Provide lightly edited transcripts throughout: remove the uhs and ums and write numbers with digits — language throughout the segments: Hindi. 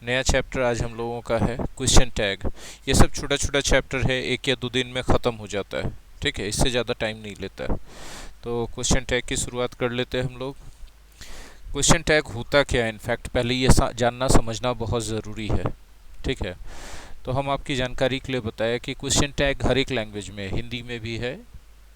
नया चैप्टर आज हम लोगों का है क्वेश्चन टैग। ये सब छोटा छोटा चैप्टर है, 1 या 2 दिन में ख़त्म हो जाता है। ठीक है, इससे ज़्यादा टाइम नहीं लेता है। तो क्वेश्चन टैग की शुरुआत कर लेते हैं हम लोग। क्वेश्चन टैग होता क्या है, इनफैक्ट पहले ये जानना समझना बहुत ज़रूरी है। ठीक है, तो हम आपकी जानकारी के लिए बताया कि क्वेश्चन टैग हर एक लैंग्वेज में, हिंदी में भी है,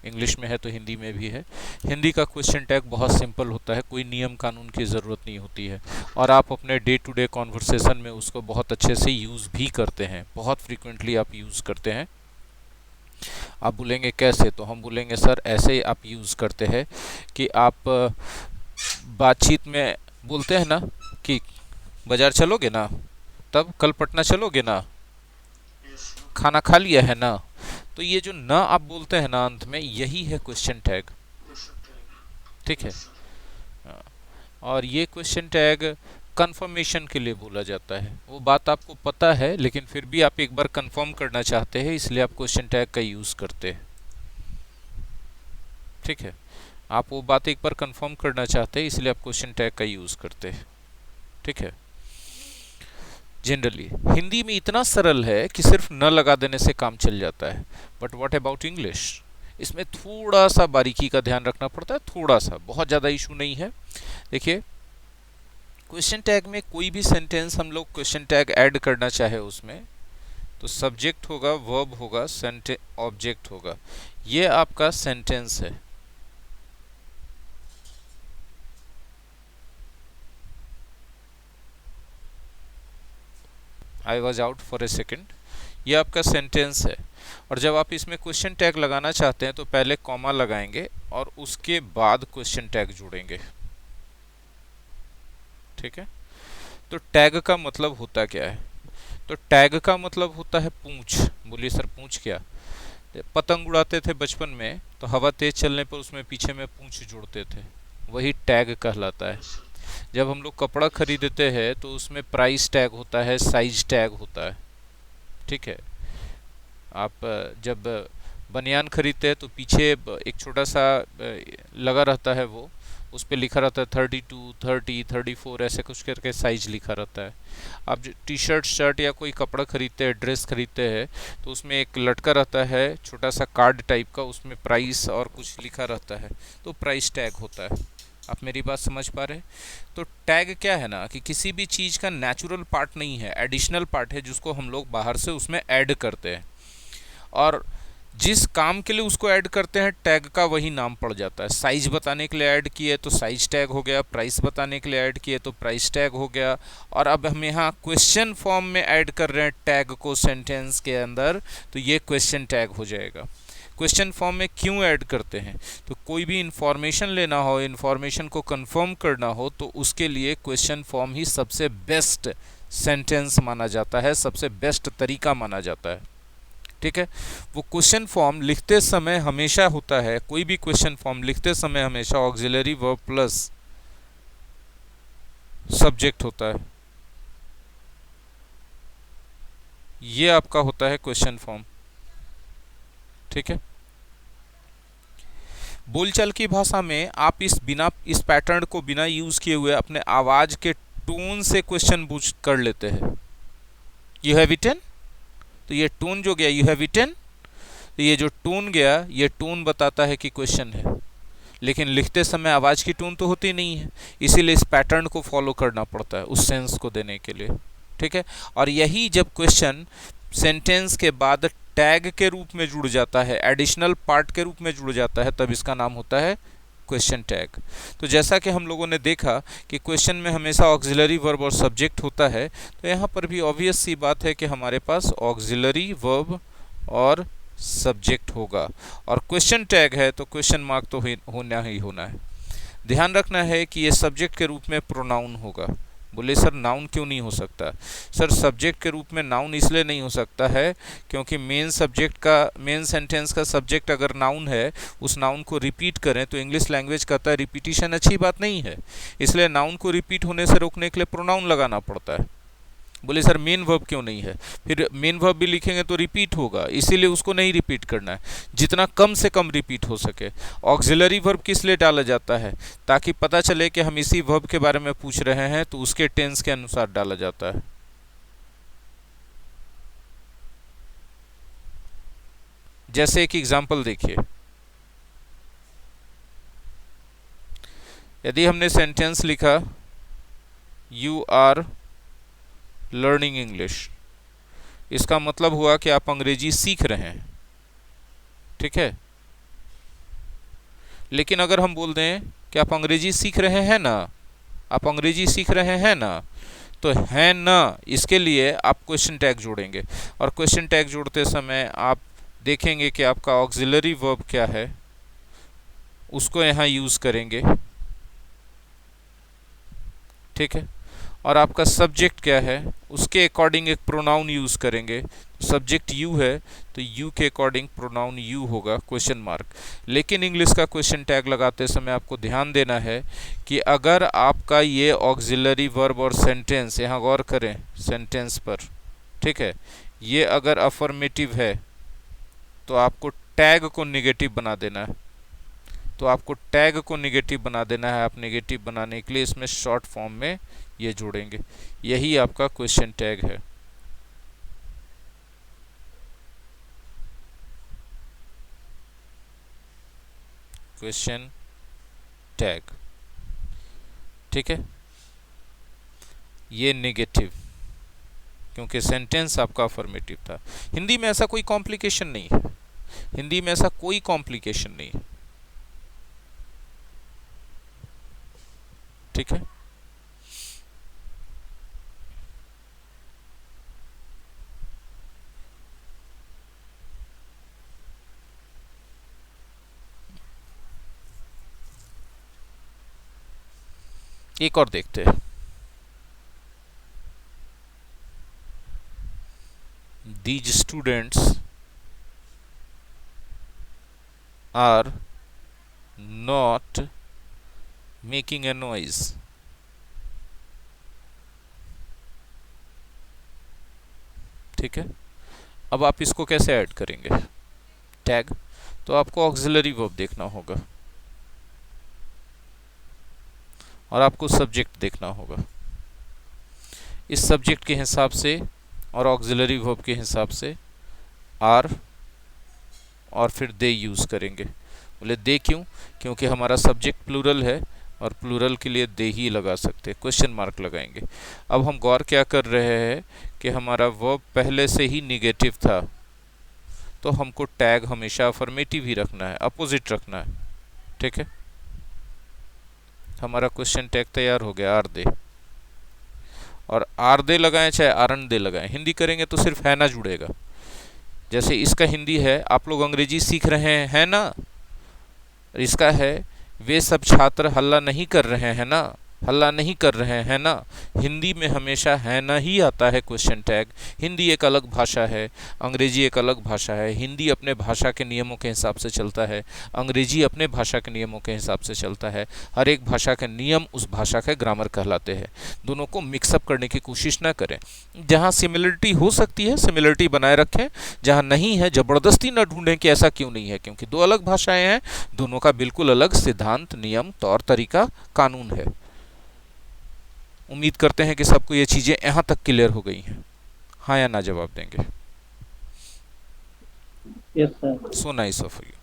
इंग्लिश में है तो हिंदी में भी है। हिंदी का क्वेश्चन टैग बहुत सिंपल होता है, कोई नियम कानून की ज़रूरत नहीं होती है, और आप अपने डे टू डे कॉन्वर्सेशन में उसको बहुत अच्छे से यूज़ भी करते हैं, बहुत फ्रीक्वेंटली आप यूज़ करते हैं। आप बोलेंगे कैसे, तो हम बोलेंगे सर ऐसे ही आप यूज़ करते हैं कि आप बातचीत में बोलते हैं ना कि बाज़ार चलोगे ना, तब कल पटना चलोगे ना, खाना खा लिया है ना। तो ये जो ना आप बोलते हैं ना अंत में, यही है क्वेश्चन टैग। ठीक है, और ये क्वेश्चन टैग कंफर्मेशन के लिए बोला जाता है। वो बात आपको पता है लेकिन फिर भी आप एक बार कंफर्म करना चाहते हैं, इसलिए आप क्वेश्चन टैग का यूज़ करते हैं। ठीक है, आप वो बात एक बार कंफर्म करना चाहते हैं, इसलिए आप क्वेश्चन टैग का यूज़ करते हैं। ठीक है, जनरली हिंदी में इतना सरल है कि सिर्फ न लगा देने से काम चल जाता है। बट व्हाट अबाउट इंग्लिश, इसमें थोड़ा सा बारीकी का ध्यान रखना पड़ता है, थोड़ा सा, बहुत ज़्यादा इशू नहीं है। देखिए, क्वेश्चन टैग में कोई भी सेंटेंस हम लोग क्वेश्चन टैग ऐड करना चाहे उसमें, तो सब्जेक्ट होगा, वर्ब होगा, ऑब्जेक्ट होगा। ये आपका सेंटेंस है। I was out for a second. ये आपका सेंटेंस है, और जब आप इसमें क्वेश्चन टैग लगाना चाहते हैं तो पहले कॉमा लगाएंगे और उसके बाद क्वेश्चन टैग जोड़ेंगे। ठीक है, तो टैग का मतलब होता क्या है, तो टैग का मतलब होता है पूंछ। बोलिए सर पूंछ क्या? पतंग उड़ाते थे बचपन में, तो हवा तेज चलने पर उसमें पीछे में पूंछ जोड़ते थे, वही टैग कहलाता है। जब हम लोग कपड़ा खरीदते हैं तो उसमें प्राइस टैग होता है, साइज टैग होता है। ठीक है, आप जब बनियान खरीदते हैं तो पीछे एक छोटा सा लगा रहता है, वो उस पर लिखा रहता है 32, 30, 34 ऐसे कुछ करके साइज लिखा रहता है। आप जो टी शर्ट, शर्ट या कोई कपड़ा खरीदते हैं, ड्रेस खरीदते हैं, तो उसमें एक लटका रहता है छोटा सा कार्ड टाइप का, उसमें प्राइस और कुछ लिखा रहता है, तो प्राइस टैग होता है। आप मेरी बात समझ पा रहे हैं? तो टैग क्या है ना कि किसी भी चीज़ का नेचुरल पार्ट नहीं है, एडिशनल पार्ट है जिसको हम लोग बाहर से उसमें ऐड करते हैं, और जिस काम के लिए उसको ऐड करते हैं टैग का वही नाम पड़ जाता है। साइज बताने के लिए ऐड किए तो साइज टैग हो गया, प्राइस बताने के लिए ऐड किए तो प्राइस टैग हो गया। और अब हम यहाँ क्वेश्चन फॉर्म में ऐड कर रहे हैं टैग को सेंटेंस के अंदर, तो ये क्वेश्चन टैग हो जाएगा। क्वेश्चन फॉर्म में क्यों ऐड करते हैं, तो कोई भी इंफॉर्मेशन लेना हो, इंफॉर्मेशन को कंफर्म करना हो, तो उसके लिए क्वेश्चन फॉर्म ही सबसे बेस्ट सेंटेंस माना जाता है, सबसे बेस्ट तरीका माना जाता है। ठीक है, वो क्वेश्चन फॉर्म लिखते समय हमेशा होता है, कोई भी क्वेश्चन फॉर्म लिखते समय हमेशा ऑक्सिलरी वर्ब प्लस सब्जेक्ट होता है। ये आपका होता है क्वेश्चन फॉर्म। ठीक है, बोलचाल की भाषा में आप इस पैटर्न को बिना यूज किए हुए अपने आवाज के टोन से क्वेश्चन पूछ कर लेते हैं। यू हैव इटन, तो ये टोन जो गया यू हैव इटन, तो ये जो टोन गया, ये टोन बताता है कि क्वेश्चन है, लेकिन लिखते समय आवाज की टोन तो होती नहीं है, इसीलिए इस पैटर्न को फॉलो करना पड़ता है उस सेंस को देने के लिए। ठीक है, और यही जब क्वेश्चन सेंटेंस के बाद टैग के रूप में जुड़ जाता है, एडिशनल पार्ट के रूप में जुड़ जाता है, तब इसका नाम होता है क्वेश्चन टैग। तो जैसा कि हम लोगों ने देखा कि क्वेश्चन में हमेशा ऑक्सिलरी वर्ब और सब्जेक्ट होता है, तो यहाँ पर भी ऑब्वियस सी बात है कि हमारे पास ऑक्सिलरी वर्ब और सब्जेक्ट होगा, और क्वेश्चन टैग है तो क्वेश्चन मार्क तो होना ही होना है। ध्यान रखना है कि ये सब्जेक्ट के रूप में प्रोनाउन होगा। बोले सर नाउन क्यों नहीं हो सकता? सर सब्जेक्ट के रूप में नाउन इसलिए नहीं हो सकता है क्योंकि मेन सेंटेंस का सब्जेक्ट अगर नाउन है, उस नाउन को रिपीट करें तो इंग्लिश लैंग्वेज कहता है रिपीटिशन अच्छी बात नहीं है, इसलिए नाउन को रिपीट होने से रोकने के लिए प्रोनाउन लगाना पड़ता है। बोले सर मेन वर्ब क्यों नहीं है? फिर मेन वर्ब भी लिखेंगे तो रिपीट होगा, इसीलिए उसको नहीं रिपीट करना है, जितना कम से कम रिपीट हो सके। ऑक्सिलरी वर्ब किस लिए डाला जाता है? ताकि पता चले कि हम इसी वर्ब के बारे में पूछ रहे हैं, तो उसके टेंस के अनुसार डाला जाता है। जैसे एक एग्जाम्पल देखिए, यदि हमने सेंटेंस लिखा यू आर लर्निंग इंग्लिश, इसका मतलब हुआ कि आप अंग्रेजी सीख रहे हैं, ठीक है। लेकिन अगर हम बोल दें कि आप अंग्रेजी सीख रहे हैं ना, आप अंग्रेजी सीख रहे हैं ना, तो है ना इसके लिए आप क्वेश्चन टैग जोड़ेंगे, और क्वेश्चन टैग जोड़ते समय आप देखेंगे कि आपका ऑक्सिलरी वर्ब क्या है, उसको यहाँ यूज़ करेंगे, ठीक है। और आपका सब्जेक्ट क्या है, उसके अकॉर्डिंग एक प्रोनाउन यूज़ करेंगे। सब्जेक्ट यू है तो यू के अकॉर्डिंग प्रोनाउन यू होगा, क्वेश्चन मार्क। लेकिन इंग्लिश का क्वेश्चन टैग लगाते समय आपको ध्यान देना है कि अगर आपका ये ऑक्सिलरी वर्ब और सेंटेंस, यहाँ गौर करें सेंटेंस पर, ठीक है, ये अगर अफर्मेटिव है तो आपको टैग को नेगेटिव बना देना है, तो आपको टैग को नेगेटिव बना देना है। आप नेगेटिव बनाने के लिए इसमें शॉर्ट फॉर्म में ये जोड़ेंगे, यही आपका क्वेश्चन टैग है। क्वेश्चन टैग, ठीक है। ये नेगेटिव, क्योंकि सेंटेंस आपका अफर्मेटिव था। हिंदी में ऐसा कोई कॉम्प्लिकेशन नहीं है, हिंदी में ऐसा कोई कॉम्प्लिकेशन नहीं है, ठीक है। एक और देखते हैं, these students are not making a noise. ठीक है, अब आप इसको कैसे ऐड करेंगे टैग, तो आपको ऑक्सिलरी वर्ब देखना होगा और आपको सब्जेक्ट देखना होगा। इस सब्जेक्ट के हिसाब से और ऑक्सिलरी वर्ब के हिसाब से आर और फिर दे यूज़ करेंगे। बोले दे क्यों, क्योंकि हमारा सब्जेक्ट प्लूरल है और प्लूरल के लिए दे ही लगा सकते, क्वेश्चन मार्क लगाएंगे। अब हम गौर क्या कर रहे हैं कि हमारा वर्ब पहले से ही निगेटिव था, तो हमको टैग हमेशा अफर्मेटिव ही रखना है, अपोजिट रखना है, ठीक है। हमारा क्वेश्चन टैग तैयार हो गया, आर दे। और आर दे लगाएं चाहे आरन दे लगाएं, हिंदी करेंगे तो सिर्फ है ना जुड़ेगा। जैसे इसका हिंदी है आप लोग अंग्रेजी सीख रहे हैं ना, इसका है वे सब छात्र हल्ला नहीं कर रहे हैं ना, हल्ला नहीं कर रहे हैं ना। हिंदी में हमेशा है ना ही आता है क्वेश्चन टैग। हिंदी एक अलग भाषा है, अंग्रेजी एक अलग भाषा है। हिंदी अपने भाषा के नियमों के हिसाब से चलता है, अंग्रेजी अपने भाषा के नियमों के हिसाब से चलता है। हर एक भाषा के नियम उस भाषा के ग्रामर कहलाते हैं। दोनों को मिक्सअप करने की कोशिश ना करें। जहाँ सिमिलरिटी हो सकती है सिमिलरिटी बनाए रखें, जहाँ नहीं है ज़बरदस्ती ना ढूंढें कि ऐसा क्यों नहीं है, क्योंकि दो अलग भाषाएं हैं, दोनों का बिल्कुल अलग सिद्धांत, नियम, तौर तरीका, कानून है। उम्मीद करते हैं कि सबको ये चीज़ें यहाँ तक क्लियर हो गई हैं। हाँ या ना जवाब देंगे। Yes sir. So nice of you.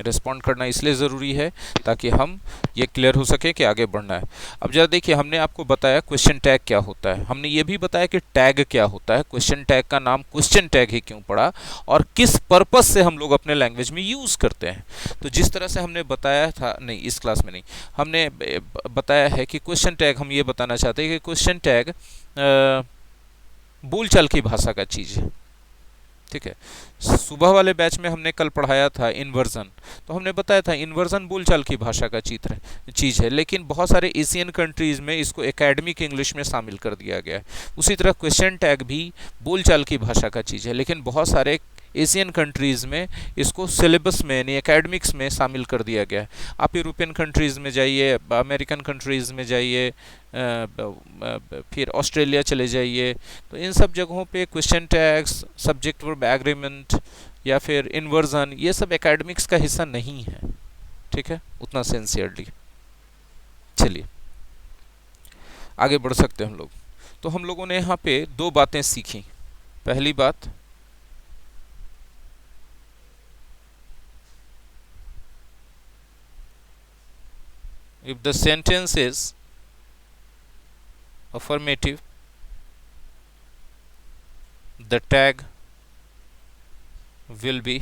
Respond करना इसलिए ज़रूरी है ताकि हम ये क्लियर हो सके कि आगे बढ़ना है। अब जरा देखिए, हमने आपको बताया क्वेश्चन टैग क्या होता है, हमने ये भी बताया कि टैग क्या होता है, क्वेश्चन टैग का नाम क्वेश्चन टैग ही क्यों पड़ा और किस पर्पस से हम लोग अपने लैंग्वेज में यूज़ करते हैं। तो जिस तरह से हमने बताया था, नहीं इस क्लास में नहीं, हमने बताया है कि क्वेश्चन टैग, हम ये बताना चाहते हैं कि क्वेश्चन टैग बोलचाल की भाषा का चीज़ है, ठीक है। सुबह वाले बैच में हमने कल पढ़ाया था इन्वर्जन, तो हमने बताया था इन्वर्जन बोलचाल की भाषा का चीज़ है, लेकिन बहुत सारे एशियन कंट्रीज़ में इसको एकेडमिक इंग्लिश में शामिल कर दिया गया है। उसी तरह क्वेश्चन टैग भी बोलचाल की भाषा का चीज़ है, लेकिन बहुत सारे एशियन कंट्रीज़ में इसको सिलेबस में यानी एकेडमिक्स में शामिल कर दिया गया है। आप यूरोपियन कंट्रीज़ में जाइए, अमेरिकन कंट्रीज़ में जाइए, फिर ऑस्ट्रेलिया चले जाइए, तो इन सब जगहों पे question tags, subject verb agreement या फिर इन्वर्जन, ये सब एकेडमिक्स का हिस्सा नहीं है, ठीक है, उतना सिंसियरली। चलिए आगे बढ़ सकते हैं हम लोग। तो हम लोगों ने यहाँ पे दो बातें सीखी। पहली बात, If the sentence is affirmative, the tag will be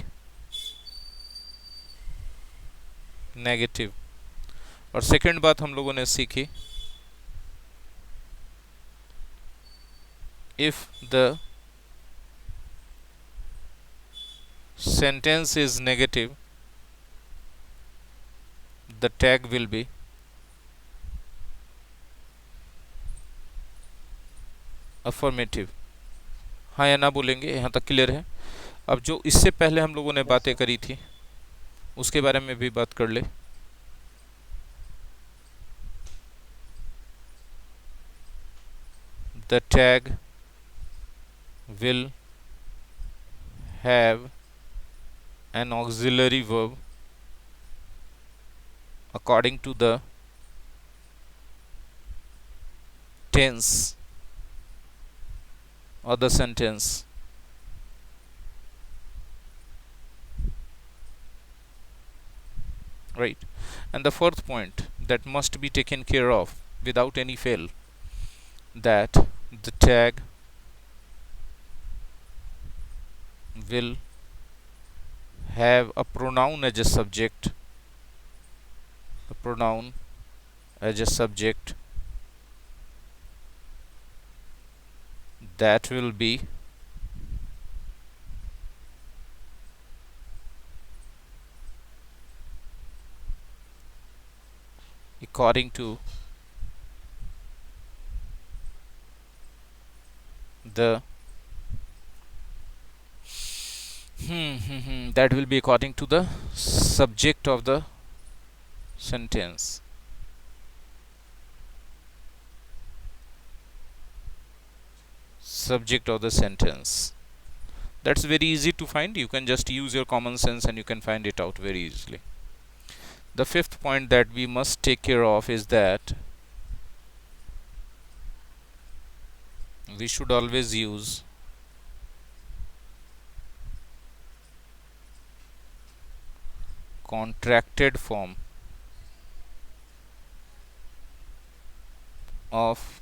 negative. और सेकंड बात हम लोगों ने सीखी, if the sentence is negative the tag will be affirmative. हाँ या ना बोलेंगे, यहाँ तक क्लियर है। अब जो इससे पहले हम लोगों ने बातें करी थी उसके बारे में भी बात कर ले। The tag will have an auxiliary verb according to the tense of the sentence. Right. And the fourth point that must be taken care of without any fail, that the tag will have a pronoun as a subject, a pronoun as a subject that will be according to the that will be according to the subject of the sentence. Subject of the sentence. That's very easy to find. You can just use your common sense and you can find it out very easily. The fifth point that we must take care of is that we should always use contracted form of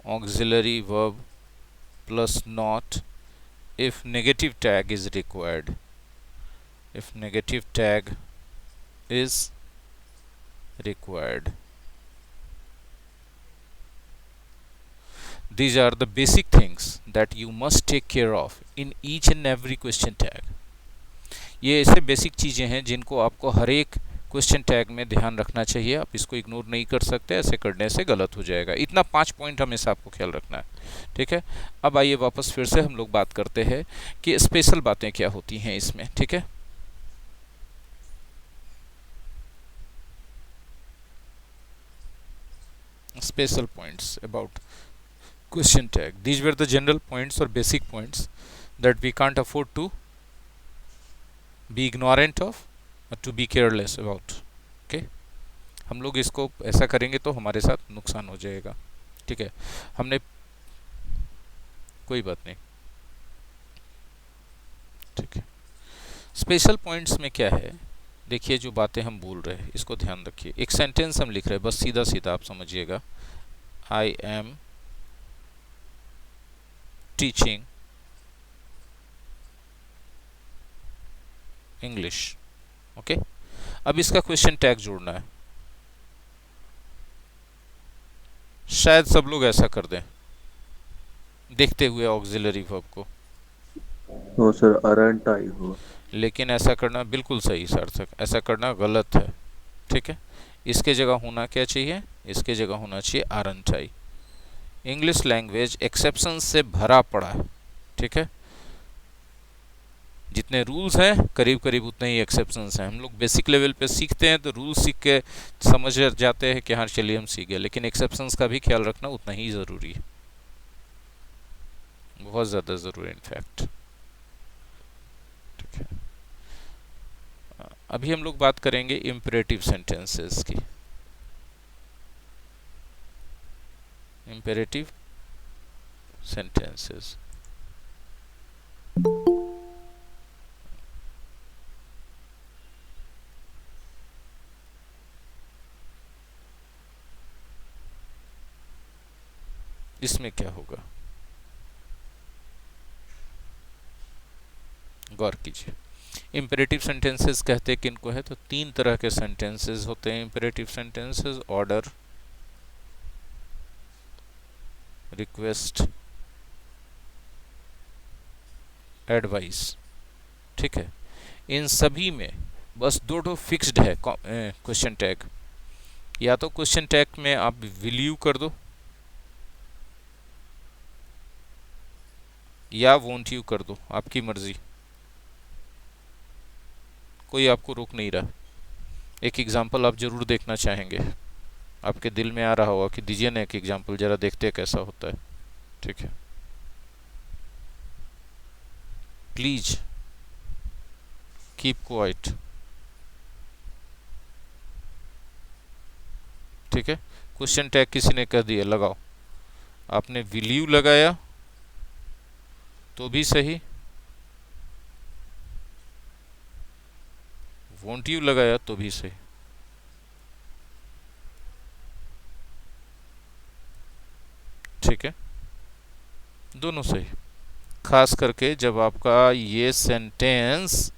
auxiliary verb plus not if negative tag is required. If negative tag is required. These are the basic things that you must take care of in each and every question tag. ये ऐसे बेसिक चीज़ें हैं जिनको आपको हर एक क्वेश्चन टैग में ध्यान रखना चाहिए। आप इसको इग्नोर नहीं कर सकते, ऐसे करने से गलत हो जाएगा। इतना 5 पॉइंट हमेशा आपको ख्याल रखना है, ठीक है। अब आइए वापस फिर से हम लोग बात करते हैं कि स्पेशल बातें क्या होती हैं इसमें, ठीक है। Special points about question tag. These were the general points or basic points that we can't afford to be ignorant of or to be careless about. Okay, हम लोग इसको ऐसा करेंगे तो हमारे साथ नुकसान हो जाएगा, ठीक है। हमने कोई बात नहीं, ठीक है। स्पेशल पॉइंट्स में क्या है, देखिए जो बातें हम बोल रहे हैं इसको ध्यान रखिए। एक सेंटेंस हम लिख रहे हैं, बस सीधा सीधा आप समझिएगा, I am teaching English. Okay, अब इसका क्वेश्चन टैग जोड़ना है। शायद सब लोग ऐसा कर दें देखते हुए ऑक्सिलरी वर्ब को। हो सर, अरंट आई हो। लेकिन ऐसा करना बिल्कुल सही सार्थक, ऐसा करना गलत है, ठीक है। इसके जगह होना क्या चाहिए, इसके जगह होना चाहिए आरंट आई। इंग्लिश लैंग्वेज एक्सेप्शन से भरा पड़ा है, ठीक है। जितने रूल्स हैं करीब करीब उतने ही एक्सेप्शंस हैं। हम लोग बेसिक लेवल पे सीखते हैं तो रूल्स सीख के समझ जाते हैं कि हाँ चलिए हम सीख गए, लेकिन एक्सेप्शंस का भी ख्याल रखना उतना ही ज़रूरी है, बहुत ज़्यादा ज़रूरी इनफैक्ट, ठीक है। अभी हम लोग बात करेंगे इम्पेरेटिव सेंटेंसेस की। इम्पेरेटिव सेंटेंसेस, इसमें क्या होगा, गौर कीजिए। इंपेरेटिव सेंटेंसेस कहते किनको है, तो तीन तरह के सेंटेंसेस होते हैं imperative sentences: order, request, advice. ठीक है, इन सभी में बस दो दो फिक्स्ड है क्वेश्चन टैग। या तो क्वेश्चन टैग में आप विल यू कर दो, या वोंट यू कर दो, आपकी मर्जी, कोई आपको रोक नहीं रहा। एक एग्जांपल आप जरूर देखना चाहेंगे, आपके दिल में आ रहा होगा कि दीजिए ना एक एग्जांपल, जरा देखते हैं कैसा होता है। ठीक है, प्लीज कीप क्वाइट। ठीक है, क्वेश्चन टैग किसी ने कह दिया लगाओ, आपने विल यू लगाया तो भी सही, वोंट यू लगाया तो भी सही। ठीक है, दोनों सही, खास करके जब आपका ये सेंटेंस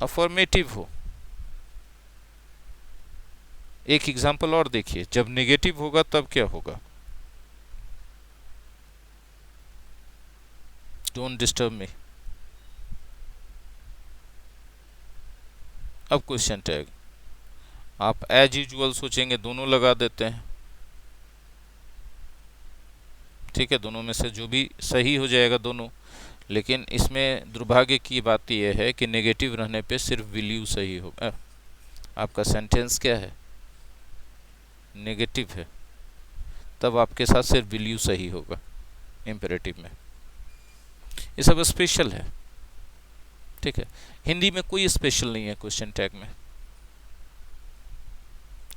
अफर्मेटिव हो। एक एग्जांपल और देखिए, जब नेगेटिव होगा तब क्या होगा, डोंट डिस्टर्ब मी। अब क्वेश्चन टैग आप एज यूजुअल सोचेंगे, दोनों लगा देते हैं। ठीक है, दोनों में से जो भी सही हो जाएगा दोनों। लेकिन इसमें दुर्भाग्य की बात यह है कि नेगेटिव रहने पे सिर्फ विल यू सही होगा। आपका सेंटेंस क्या है, नेगेटिव है, तब आपके साथ सिर्फ विल यू सही होगा इंपेरेटिव में। ये सब स्पेशल है। ठीक है, हिंदी में कोई स्पेशल नहीं है क्वेश्चन टैग में।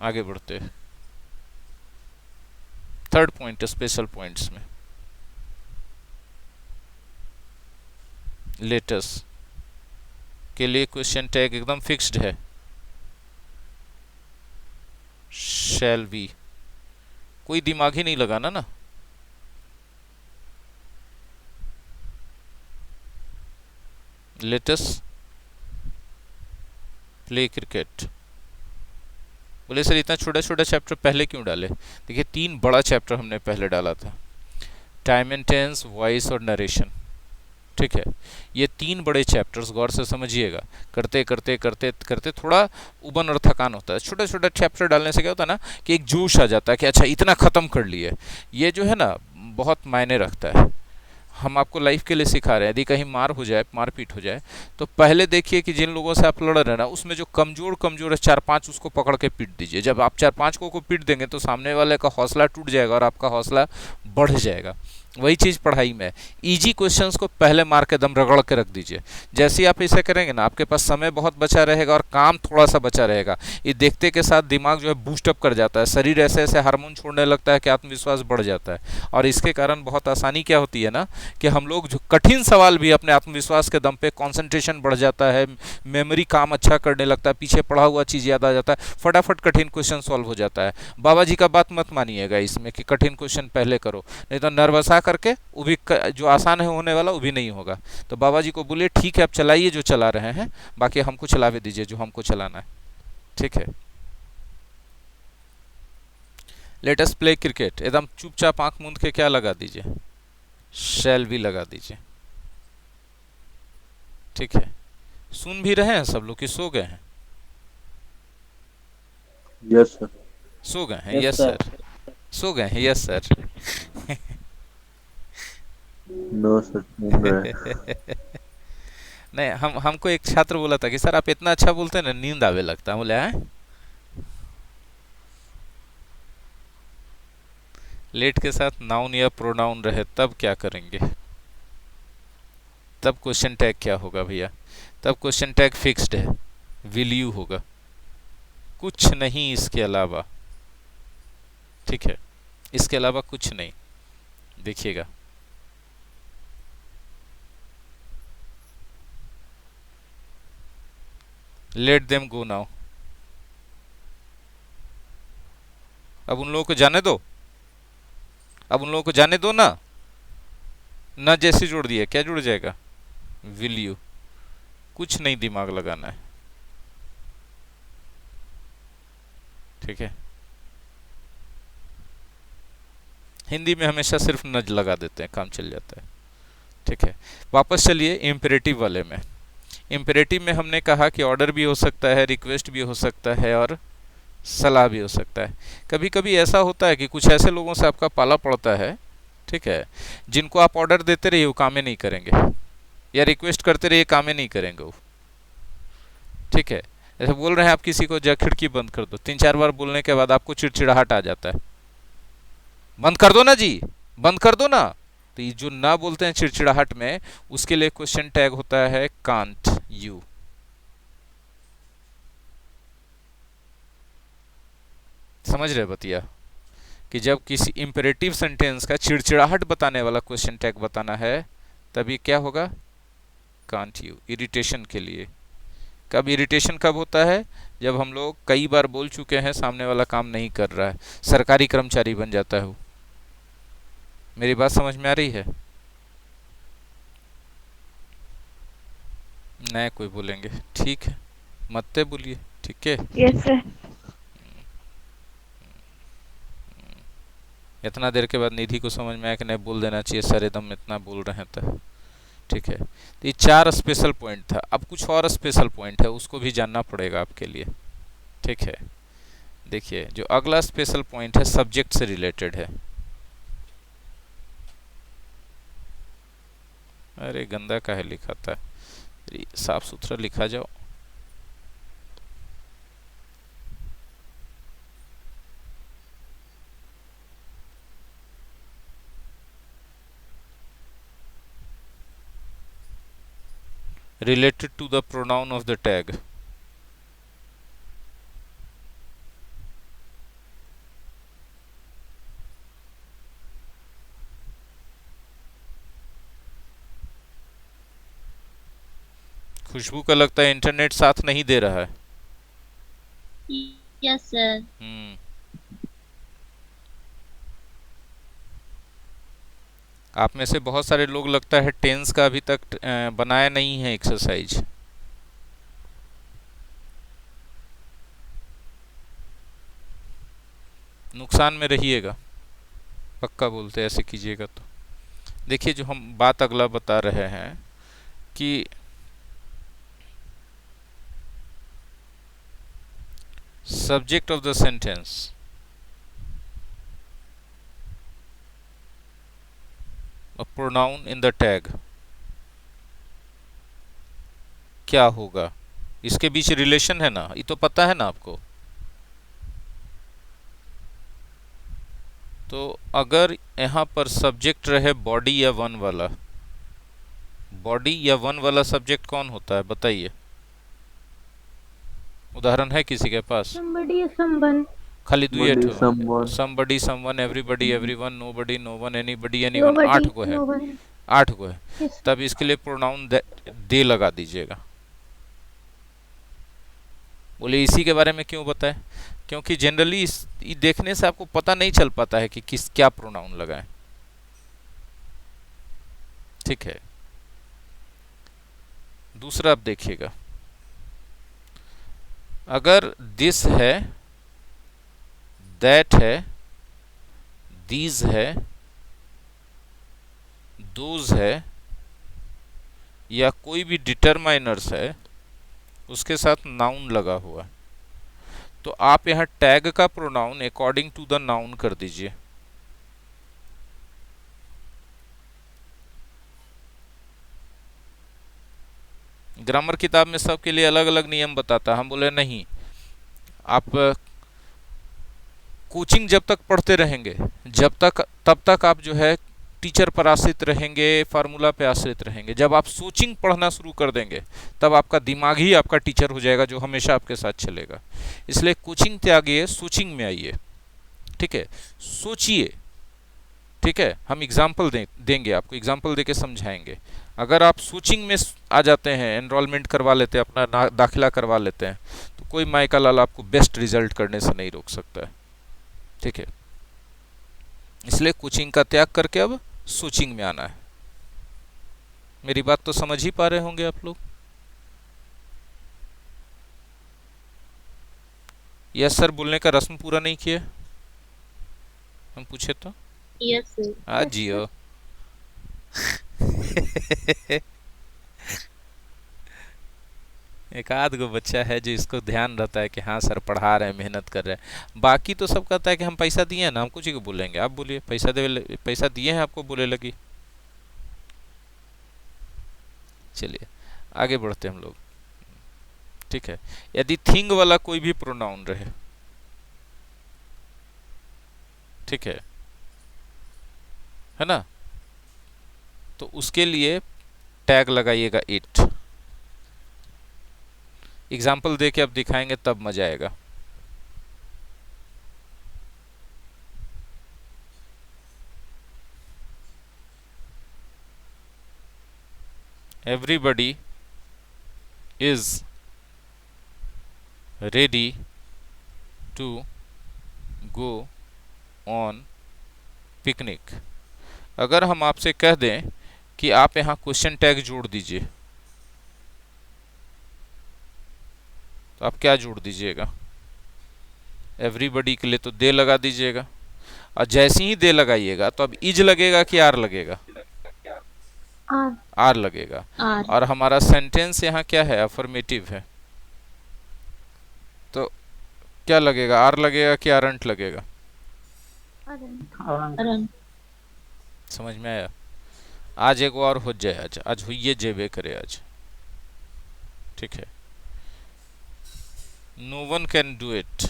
आगे बढ़ते हैं थर्ड पॉइंट, स्पेशल पॉइंट्स में। लेटस के लिए क्वेश्चन टैग एकदम फिक्स्ड है, शैल बी, कोई दिमाग ही नहीं लगाना ना। Let's play cricket. बोले सर इतना छोटा छोटा चैप्टर पहले क्यों डाले? देखिए, तीन बड़ा चैप्टर हमने पहले डाला था, टाइम एंड टेंस, वॉइस और नरेशन। ठीक है, ये तीन बड़े चैप्टर्स गौर से समझिएगा, करते करते करते करते थोड़ा उबन और थकान होता है। छोटा छोटा चैप्टर डालने से क्या होता है ना कि एक जोश आ जाता है कि अच्छा इतना ख़त्म कर लिए। ये जो है ना बहुत मायने रखता है। हम आपको लाइफ के लिए सिखा रहे हैं, यदि कहीं मार हो जाए, मारपीट हो जाए, तो पहले देखिए कि जिन लोगों से आप लड़ रहे हैं ना, उसमें जो कमज़ोर कमज़ोर है चार पांच, उसको पकड़ के पीट दीजिए। जब आप चार पांच को पीट देंगे तो सामने वाले का हौसला टूट जाएगा और आपका हौसला बढ़ जाएगा। वही चीज़ पढ़ाई में, इजी क्वेश्चंस को पहले मार के दम रगड़ के रख दीजिए। जैसे ही आप इसे करेंगे ना, आपके पास समय बहुत बचा रहेगा और काम थोड़ा सा बचा रहेगा। ये देखते के साथ दिमाग जो है बूस्टअप कर जाता है, शरीर ऐसे ऐसे हार्मोन छोड़ने लगता है कि आत्मविश्वास बढ़ जाता है। और इसके कारण बहुत आसानी क्या होती है ना कि हम लोग जो कठिन सवाल भी अपने आत्मविश्वास के दम पे, कंसंट्रेशन बढ़ जाता है, मेमोरी काम अच्छा करने लगता है, पीछे पढ़ा हुआ चीज़ याद आ जाता है, फटाफट कठिन क्वेश्चन सॉल्व हो जाता है। बाबा जी का बात मत मानिएगा इसमें कि कठिन क्वेश्चन पहले करो, नहीं तो नर्वसा करके वो भी जो आसान है होने वाला वो भी नहीं होगा। तो बाबा जी को बोलिए ठीक है आप चलाइए जो चला रहे हैं, बाकी हमको चलावे दीजिए जो हमको चलाना है। ठीक है, लेट अस प्ले क्रिकेट, एकदम चुपचाप आंख मूंद के क्या लगा दीजिए, शैल भी लगा दीजिए। ठीक है, सुन भी रहे हैं सब लोग कि सो गए हैं? Yes sir. सो गए हैं, यस यस सर। सर। सो गए हैं, यस सर। नो सर, घूम रहे हैं। नहीं, हमको एक छात्र बोला था कि सर आप इतना अच्छा बोलते हैं ना, नींद आवे लगता है। बोले हैं, लेट के साथ नाउन या प्रोनाउन रहे तब क्या करेंगे? तब क्वेश्चन टैग क्या होगा भैया? तब क्वेश्चन टैग फिक्स्ड है, विल यू होगा, कुछ नहीं इसके अलावा। ठीक है, इसके अलावा कुछ नहीं। देखिएगा, लेट देम गो नाउ, अब उन लोगों को जाने दो, अब उन लोगों को जाने दो ना, ना जैसे जोड़ दिया क्या जुड़ जाएगा, विल यू। कुछ नहीं दिमाग लगाना है, ठीक है। हिंदी में हमेशा सिर्फ नज लगा देते हैं, काम चल जाता है, ठीक है। वापस चलिए इम्पेरेटिव वाले में। इम्पेरेटिव में हमने कहा कि ऑर्डर भी हो सकता है, रिक्वेस्ट भी हो सकता है और सलाह भी हो सकता है। कभी कभी ऐसा होता है कि कुछ ऐसे लोगों से आपका पाला पड़ता है, ठीक है, जिनको आप ऑर्डर देते रहिए वो कामें नहीं करेंगे, या रिक्वेस्ट करते रहिए कामें नहीं करेंगे वो, ठीक है। जैसे बोल रहे हैं आप किसी को, जा खिड़की बंद कर दो, 3-4 बार बोलने के बाद आपको चिड़चिड़ाहट आ जाता है, बंद कर दो ना जी, बंद कर दो ना। तो ये जो ना बोलते हैं चिड़चिड़ाहट में, उसके लिए क्वेश्चन टैग होता है कांट यू। समझ रहे बतिया, कि जब किसी इंपेरेटिव सेंटेंस का चिड़चिड़ाहट बताने वाला क्वेश्चन टैग बताना है, तभी क्या होगा, कांट यू, इरिटेशन के लिए। कब इरिटेशन कब होता है, जब हम लोग कई बार बोल चुके हैं, सामने वाला काम नहीं कर रहा है, सरकारी कर्मचारी बन जाता है वो। मेरी बात समझ में आ रही है? नए कोई बोलेंगे, ठीक है, मत बोलिए, ठीक है। Yes sir. इतना देर के बाद निधि को समझ में आया कि नहीं बोल देना चाहिए सर, एकदम इतना बोल रहे हैं तो, ठीक है। तो ये 4 स्पेशल पॉइंट था। अब कुछ और स्पेशल पॉइंट है, उसको भी जानना पड़ेगा आपके लिए, ठीक है। देखिए जो अगला स्पेशल पॉइंट है सब्जेक्ट से रिलेटेड है। अरे गंदा काहे लिखा था, साफ सुथरा लिखा जाओ। related to the pronoun of the tag। खुशबू का लगता है इंटरनेट साथ नहीं दे रहा है। Yes sir. आप में से बहुत सारे लोग लगता है टेंस का अभी तक बनाया नहीं है एक्सरसाइज। नुकसान में रहिएगा, पक्का बोलते ऐसे कीजिएगा तो। देखिए जो हम बात अगला बता रहे हैं कि subject of the sentence, a pronoun in the tag क्या होगा, इसके बीच रिलेशन है ना, ये तो पता है ना आपको। तो अगर यहाँ पर सब्जेक्ट रहे बॉडी या वन वाला, बॉडी या वन वाला सब्जेक्ट कौन होता है बताइए, उदाहरण है किसी के पास? somebody या someone। खाली दुए ठो, someone, somebody, someone, everybody, everyone, nobody, no one, anybody, anyone, 8 को है, 8 को है। Yes। तब इसके लिए प्रोनाउन दे लगा दीजिएगा। बोले इसी के बारे में क्यों बताएं, क्योंकि जनरली देखने से आपको पता नहीं चल पाता है कि किस क्या प्रोनाउन लगाएं, ठीक है। दूसरा आप देखिएगा, अगर दिस है, दैट है, दीज है, दोज है, या कोई भी डिटरमाइनर्स है उसके साथ नाउन लगा हुआ, तो आप यहां टैग का pronoun according to the noun कर दीजिए। ग्रामर किताब में सबके लिए अलग अलग नियम बताता, हम बोले नहीं, आप कोचिंग जब तक पढ़ते रहेंगे, जब तक तब तक आप जो है टीचर पर आश्रित रहेंगे, फार्मूला पे आश्रित रहेंगे। जब आप सोचिंग पढ़ना शुरू कर देंगे, तब आपका दिमाग ही आपका टीचर हो जाएगा, जो हमेशा आपके साथ चलेगा। इसलिए कोचिंग त्यागिए, सोचिंग में आइए, ठीक है। सोचिए, ठीक है। हम एग्जाम्पल देंगे आपको, एग्जाम्पल देके समझाएंगे। अगर आप सोचिंग में आ जाते हैं, एनरोलमेंट करवा लेते हैं, अपना दाखिला करवा लेते हैं, तो कोई माइका लाल आपको बेस्ट रिजल्ट करने से नहीं रोक सकता है, ठीक है। इसलिए कुचिंग का त्याग करके अब सुचिंग में आना है। मेरी बात तो समझ ही पा रहे होंगे आप लोग। यस सर बोलने का रस्म पूरा नहीं किया, हम पूछे तो। Yes sir. आज जियो। एक आध गो बच्चा है जो इसको ध्यान रहता है कि हाँ सर पढ़ा रहे हैं, मेहनत कर रहे हैं। बाकी तो सब कहता है कि हम पैसा दिए हैं ना, हम कुछ ही को बोलेंगे। आप बोलिए, पैसा दिए हैं आपको, बोले लगी। चलिए आगे बढ़ते हम लोग। ठीक है, यदि थिंग वाला कोई भी प्रोनाउन रहे, ठीक है ना, तो उसके लिए टैग लगाइएगा इट। एग्जाम्पल दे के अब दिखाएंगे तब मजा आएगा। Everybody is ready to go on picnic. अगर हम आपसे कह दें कि आप यहां क्वेश्चन टैग जोड़ दीजिए, तो आप क्या जोड़ दीजिएगा? एवरीबडी के लिए तो दे लगा दीजिएगा, और जैसे ही दे लगाइएगा तो अब इज लगेगा कि आर लगेगा? आर। आर लगेगा। आर। और हमारा सेंटेंस यहाँ क्या है? अफर्मेटिव है, तो क्या लगेगा? आर लगेगा कि आरंट लगेगा? अरन। समझ में आया? आज एक और हो जाए, आज हुई जेबे करे आज। ठीक है, no one can do it,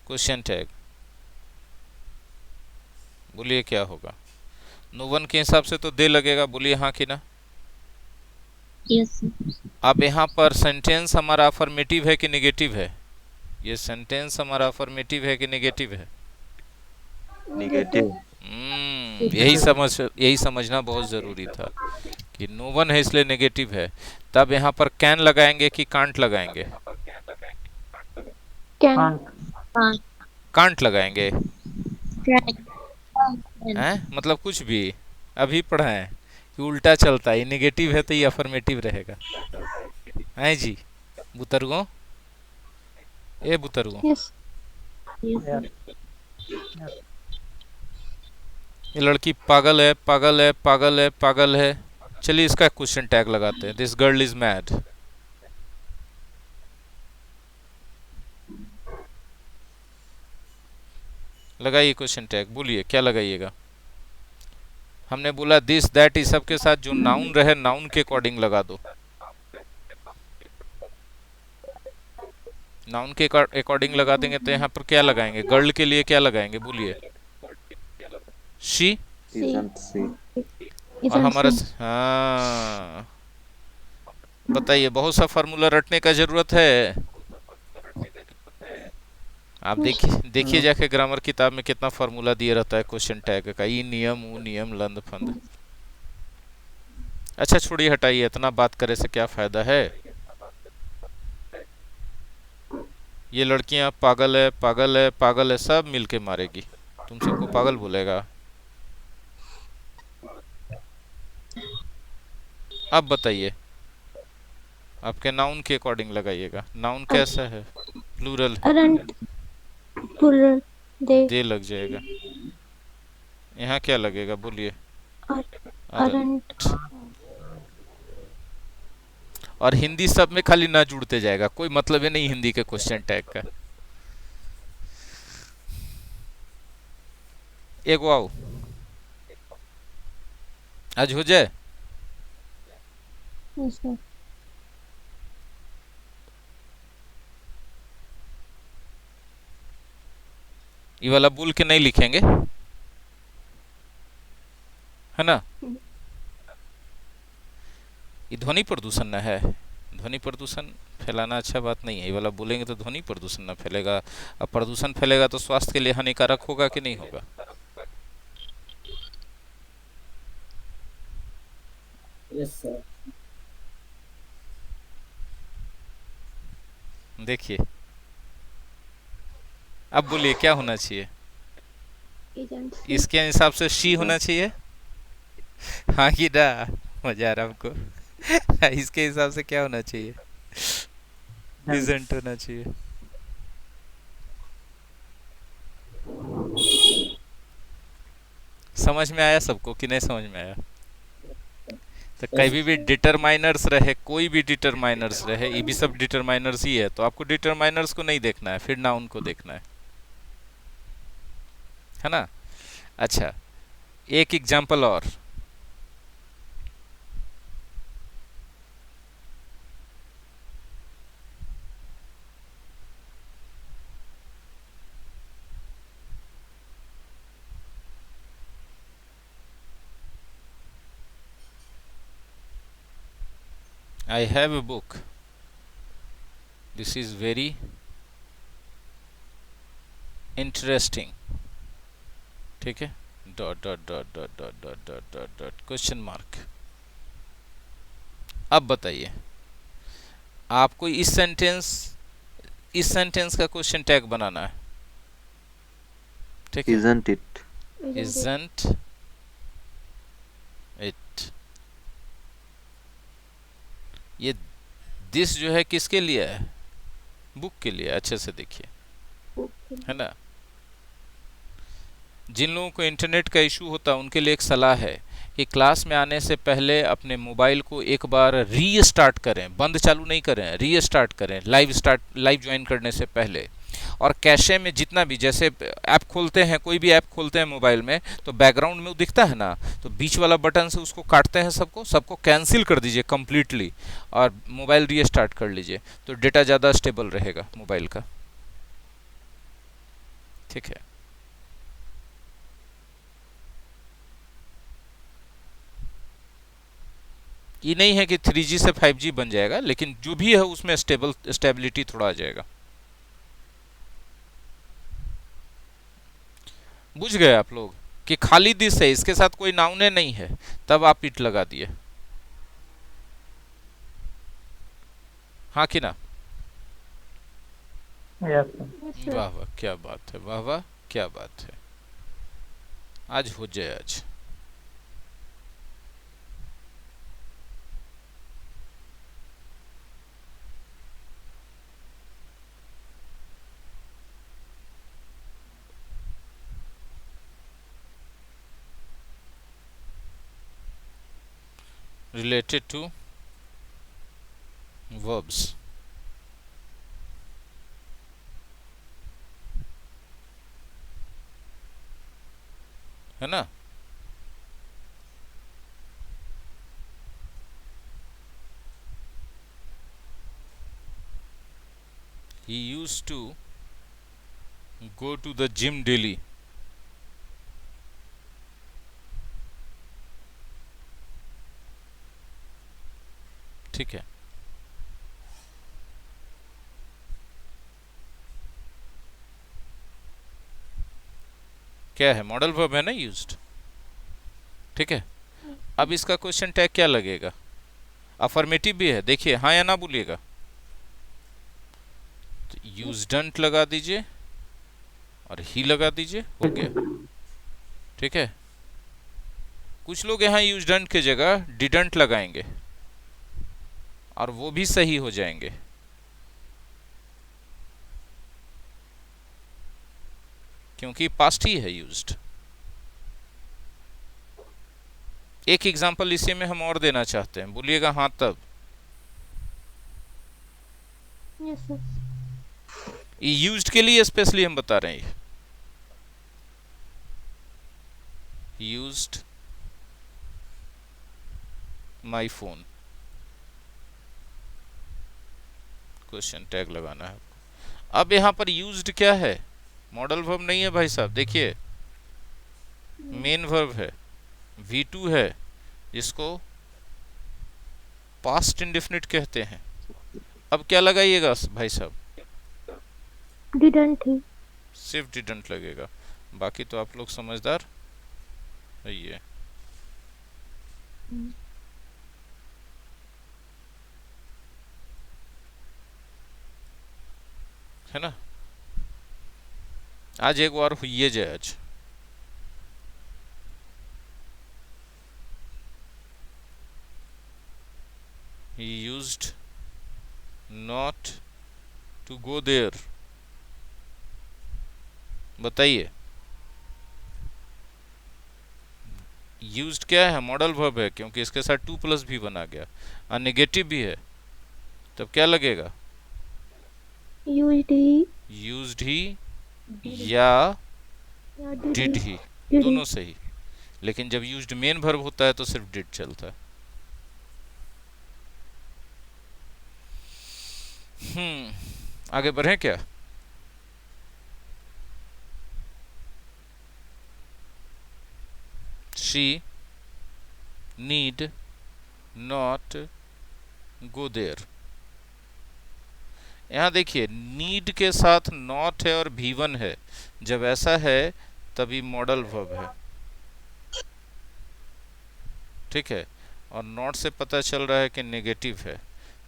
question tag. बोलिए क्या होगा? नो वन के हिसाब से तो दे लगेगा, बोलिए हाँ कि ना? यस। अब यहाँ पर सेंटेंस हमारा अफर्मेटिव है कि नेगेटिव है? ये सेंटेंस हमारा अफर्मेटिव है कि नेगेटिव है? निगेटिव। यही समझना बहुत जरूरी था कि नो वन है इसलिए नेगेटिव है। तब यहाँ पर कैन लगाएंगे कि कांट लगाएंगे? कैन। कांट लगाएंगे कैन। हैं? मतलब कुछ भी अभी पढ़ा है कि उल्टा चलता है, नेगेटिव है तो ये अफर्मेटिव रहेगा। हैं जी बुतरगो, ए बुतरगो, यस। यस। ये लड़की पागल है, पागल है, पागल है, पागल है। चलिए इसका क्वेश्चन टैग लगाते हैं, दिस गर्ल इज मैड। लगाइए क्वेश्चन टैग, बोलिए क्या लगाइएगा? हमने बोला दिस दैट इस सब के साथ जो नाउन रहे नाउन के अकॉर्डिंग लगा दो। नाउन के अकॉर्डिंग लगा देंगे तो यहाँ पर क्या लगाएंगे? गर्ल के लिए क्या लगाएंगे? बोलिए। शी। और हमारा हाँ, बताइए, बहुत सा फार्मूला रटने का जरूरत है? आप देखिए जाके ग्रामर किताब में कितना फार्मूला दिया रहता है क्वेश्चन टैग का, ई नियम ऊ नियम लंद फंद। अच्छा छोड़िए, हटाइए, इतना बात करे से क्या फायदा है? ये लड़कियां पागल है, पागल है, पागल है, सब मिलके मारेगी, तुम सबको पागल बोलेगा। अब बताइए, आपके नाउन के अकॉर्डिंग लगाइएगा। नाउन कैसा है? प्लूरल है, प्लूरल दे लग जाएगा। यहाँ क्या लगेगा? बोलिए। अरंट। और हिंदी सब में खाली ना जुड़ते जाएगा, कोई मतलब ही नहीं हिंदी के क्वेश्चन टैग का। एक आओ, आज हो जाए। ये वाला बोल के नहीं लिखेंगे, है ना? ये ध्वनि प्रदूषण न है, ध्वनि प्रदूषण फैलाना अच्छा बात नहीं है। ये वाला बोलेंगे तो ध्वनि प्रदूषण ना फैलेगा। अब प्रदूषण फैलेगा तो स्वास्थ्य के लिए हानिकारक होगा कि नहीं होगा? Yes sir. देखिए, अब बोलिए क्या होना चाहिए? एजेंसी। इसके हिसाब से शी होना चाहिए। हाँ कि ना? मजा आ रहा हमको। इसके हिसाब से क्या होना चाहिए? इजेंट होना चाहिए। समझ में आया सबको कि नहीं समझ में आया? तो Yes, कभी भी डिटरमाइनर्स रहे, कोई भी डिटरमाइनर्स रहे, ये भी सब डिटरमाइनर्स ही है, तो आपको डिटरमाइनर्स को नहीं देखना है, फिर नाउन को देखना है ना? अच्छा, एक एग्जांपल और। I have a book, this is very interesting. ठीक है, dot dot dot dot dot dot dot dot dot question mark. अब बताइए, आपको इस सेंटेंस का क्वेश्चन टैग बनाना है। ठीक है, Isn't it? Isn't it. ये दिस जो है किसके लिए है? बुक के लिए। अच्छे से देखिए, है ना? जिन लोगों को इंटरनेट का इशू होता है उनके लिए एक सलाह है कि क्लास में आने से पहले अपने मोबाइल को एक बार रीस्टार्ट करें, बंद चालू नहीं करें, रीस्टार्ट करें लाइव ज्वाइन करने से पहले। और कैशे में जितना भी, जैसे ऐप खोलते हैं, कोई भी ऐप खोलते हैं मोबाइल में, तो बैकग्राउंड में वो दिखता है ना, तो बीच वाला बटन से उसको काटते हैं, सबको कैंसिल कर दीजिए कंप्लीटली और मोबाइल रीस्टार्ट कर लीजिए, तो डेटा ज़्यादा स्टेबल रहेगा मोबाइल का। ठीक है, ये नहीं है कि 3G से 5G बन जाएगा, लेकिन जो भी है उसमें स्टेबिलिटी थोड़ा आ जाएगा। बुझ गए आप लोग कि खाली दिस है, इसके साथ कोई नाउने नहीं है, तब आप इट लगा दिए। हाँ कि ना? yes, sir. वाह वाह, क्या बात है, वाह वाह, क्या बात है। आज हो जाए आज। रिलेटेड टू verbs, है ना? He used to go to the gym daily। ठीक है, क्या है? मॉडल वर्ब है ना यूज्ड। ठीक है, अब इसका क्वेश्चन टैग क्या लगेगा? अफर्मेटिव भी है, देखिए, हाँ या ना बोलिएगा। तो यूज्डंट लगा दीजिए और ही लगा दीजिए, हो गया। ठीक है, कुछ लोग यहाँ यूज्डंट की जगह डिडंट लगाएंगे और वो भी सही हो जाएंगे, क्योंकि पास्ट ही है यूज्ड। एक एग्जांपल इसी में हम और देना चाहते हैं, बोलिएगा हाँ तब। Yes sir. ये यूज्ड के लिए स्पेशली हम बता रहे हैं, used my phone, question tag लगाना है। अब यहां पर यूज्ड क्या है? मॉडल वर्ब नहीं है भाई साहब, देखिए, मेन वर्ब है, V2 है, जिसको पास्ट इंडेफिनिट कहते हैं। अब क्या लगाइएगा भाई साहब? Didn't he. सिर्फ डिडंट लगेगा, बाकी तो आप लोग समझदार है। ये है ना? आज एक बार हुई जाए आज। He used not to go there। बताइए, यूज्ड क्या है? मॉडल वर्ब है, क्योंकि इसके साथ टू प्लस भी बना गया और नेगेटिव भी है, तब क्या लगेगा? used ही यूज्ड ही या या डिड ही, did दोनों ही। सही। लेकिन जब यूज्ड मेन वर्ब होता है तो सिर्फ डिड चलता है। आगे बढ़े क्या? She need not go there. यहाँ देखिए, नीड के साथ नॉट है और भी1 है। जब ऐसा है तभी मॉडल वर्ब है, ठीक है। और नॉट से पता चल रहा है कि नेगेटिव है,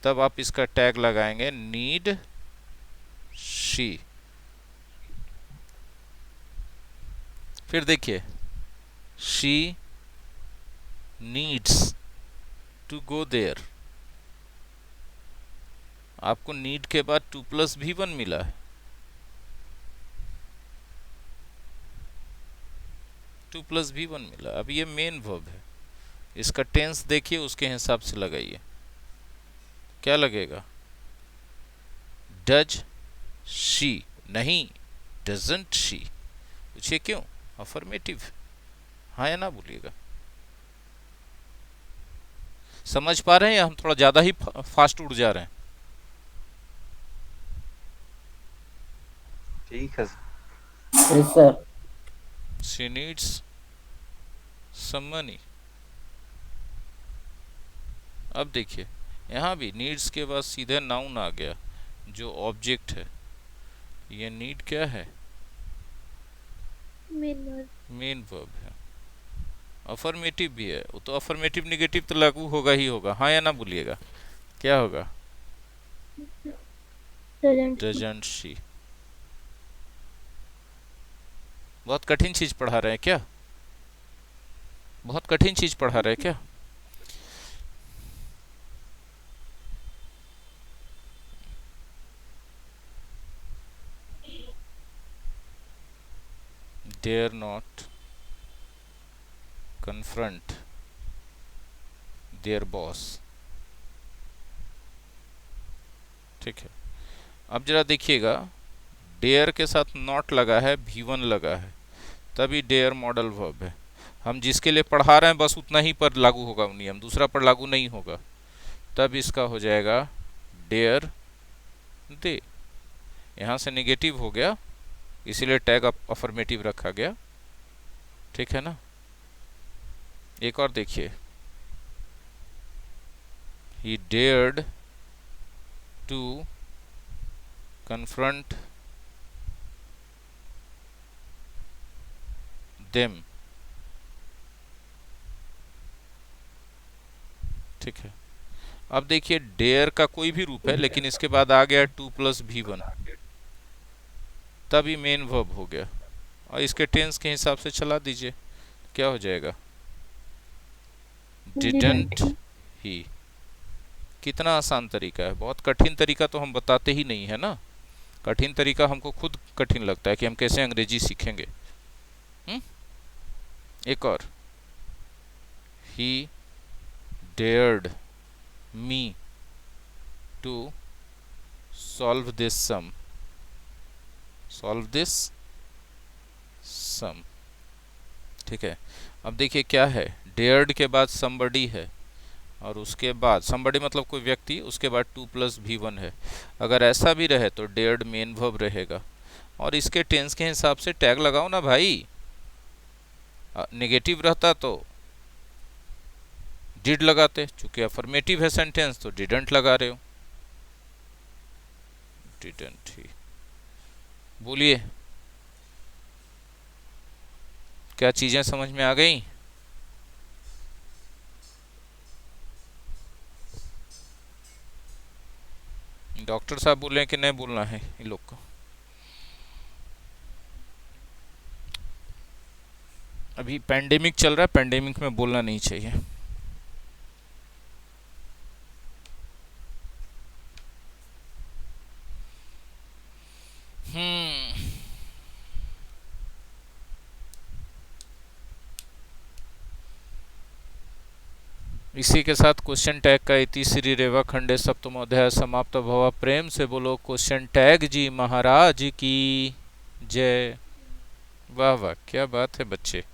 तब आप इसका टैग लगाएंगे नीड शी। फिर देखिए, she needs to go there. आपको नीड के बाद टू प्लस भी1 मिला है, टू प्लस भी1 मिला। अब ये मेन वर्ब है, इसका टेंस देखिए, उसके हिसाब से लगाइए। क्या लगेगा? डज शी, नहीं डजंट शी। पूछिए क्यों? अफर्मेटिव, हाँ या ना बोलिएगा। समझ पा रहे हैं या हम थोड़ा ज्यादा ही फास्ट उड़ जा रहे हैं? ठीक है। Yes, sir. She needs some money. अब देखिए, यहाँ भी नीड्स के बाद सीधे नाउन आ गया जो ऑब्जेक्ट है। ये नीड क्या है? मेन वर्ब है। अफर्मेटिव भी है, वो तो अफर्मेटिव निगेटिव तो लागू होगा ही होगा, हाँ या ना बोलिएगा। क्या होगा? Doesn't she. बहुत कठिन चीज पढ़ा रहे हैं क्या? बहुत कठिन चीज पढ़ा रहे हैं क्या? dare not confront their boss। ठीक है। अब जरा देखिएगा, डेयर के साथ नॉट लगा है, भी1 लगा है, तभी डेयर मॉडल वर्ब है। हम जिसके लिए पढ़ा रहे हैं बस उतना ही पर लागू होगा नियम, दूसरा पर लागू नहीं होगा। तब इसका हो जाएगा डेयर दे। यहाँ से नेगेटिव हो गया, इसीलिए टैग अफर्मेटिव रखा गया, ठीक है ना। एक और देखिए, he dared to confront them। ठीक है। अब देखिए, डेयर का कोई भी रूप है, लेकिन इसके बाद आ गया टू प्लस भी1, तभी मेन वर्ब हो गया। और इसके टेंस के हिसाब से चला दीजिए, क्या हो जाएगा? Didn't he. कितना आसान तरीका है, बहुत कठिन तरीका तो हम बताते ही नहीं है ना। कठिन तरीका हमको खुद कठिन लगता है कि हम कैसे अंग्रेजी सीखेंगे। एक और, ही dared me to solve this sum। solve this sum, ठीक है। अब देखिए क्या है, dared के बाद somebody है, और उसके बाद somebody मतलब कोई व्यक्ति, उसके बाद टू प्लस भी1 है। अगर ऐसा भी रहे तो dared मेन वर्ब रहेगा, और इसके टेंस के हिसाब से टैग लगाओ ना भाई। नेगेटिव रहता तो डिड लगाते, चूंकि अफर्मेटिव है सेंटेंस तो डिडंट लगा रहे हो। Didn't he. बोलिए, क्या चीजें समझ में आ गई? डॉक्टर साहब बोले कि नहीं बोलना है इन लोग को? अभी पैंडेमिक चल रहा है, पैंडेमिक में बोलना नहीं चाहिए। इसी के साथ क्वेश्चन टैग का इति श्री रेवा खंडे सप्तमो अध्याय समाप्त भवा। प्रेम से बोलो क्वेश्चन टैग जी महाराज की जय। वाह वाह, क्या बात है बच्चे।